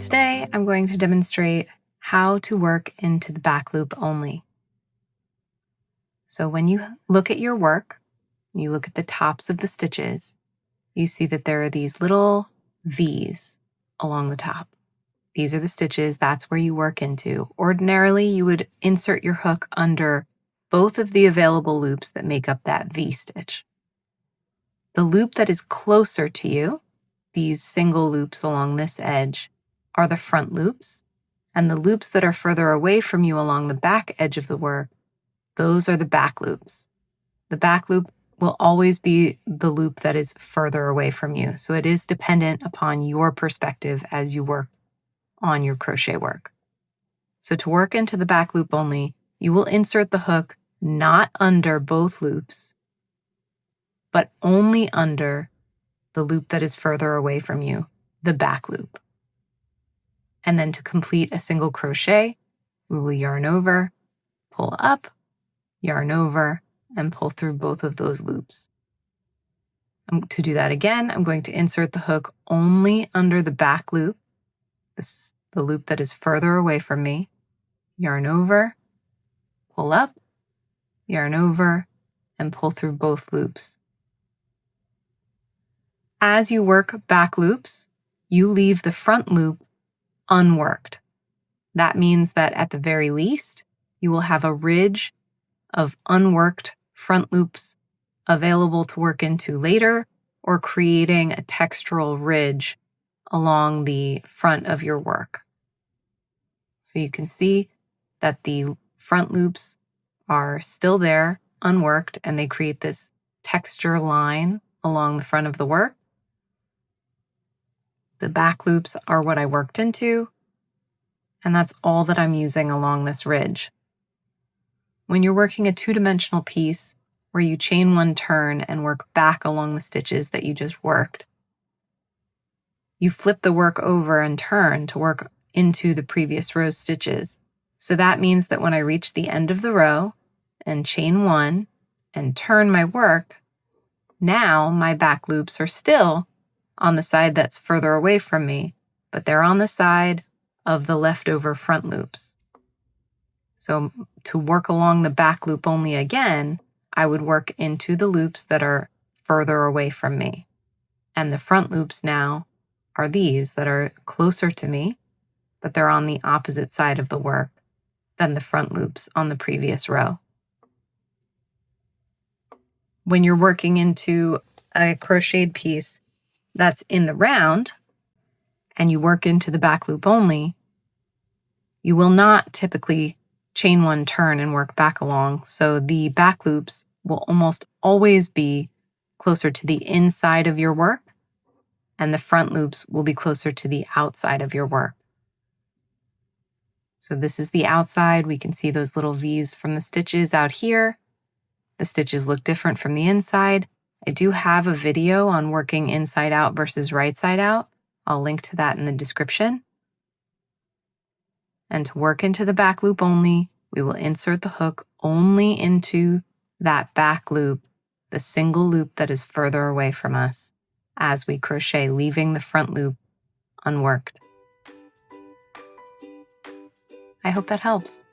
Today, I'm going to demonstrate how to work into the back loop only. So when you look at your work, you look at the tops of the stitches, you see that there are these little V's along the top. These are the stitches, that's where you work into. Ordinarily, you would insert your hook under both of the available loops that make up that V stitch. The loop that is closer to you, these single loops along this edge, are the front loops, and the loops that are further away from you along the back edge of the work, those are the back loops. The back loop will always be the loop that is further away from you, so it is dependent upon your perspective as you work on your crochet work. So to work into the back loop only, you will insert the hook not under both loops, but only under the loop that is further away from you, the back loop. And then to complete a single crochet, we will yarn over, pull up, yarn over, and pull through both of those loops. To do that again, I'm going to insert the hook only under the back loop. This is the loop that is further away from me. Yarn over, pull up, yarn over, and pull through both loops. As you work back loops, you leave the front loop unworked. That means that at the very least, you will have a ridge of unworked front loops available to work into later, or creating a textural ridge along the front of your work. So you can see that the front loops are still there, unworked, and they create this texture line along the front of the work. The back loops are what I worked into, and that's all that I'm using along this ridge. When you're working a two-dimensional piece where you chain one turn and work back along the stitches that you just worked, you flip the work over and turn to work into the previous row's stitches. So that means that when I reach the end of the row and chain one and turn my work, now my back loops are still on the side that's further away from me, but they're on the side of the leftover front loops. So to work along the back loop only again, I would work into the loops that are further away from me. And the front loops now are these that are closer to me, but they're on the opposite side of the work than the front loops on the previous row. When you're working into a crocheted piece that's in the round, and you work into the back loop only, you will not typically chain one turn and work back along. So the back loops will almost always be closer to the inside of your work, and the front loops will be closer to the outside of your work. So this is the outside. We can see those little V's from the stitches out here. The stitches look different from the inside. I do have a video on working inside out versus right side out. I'll link to that in the description. And to work into the back loop only, we will insert the hook only into that back loop, the single loop that is further away from us, as we crochet, leaving the front loop unworked. I hope that helps.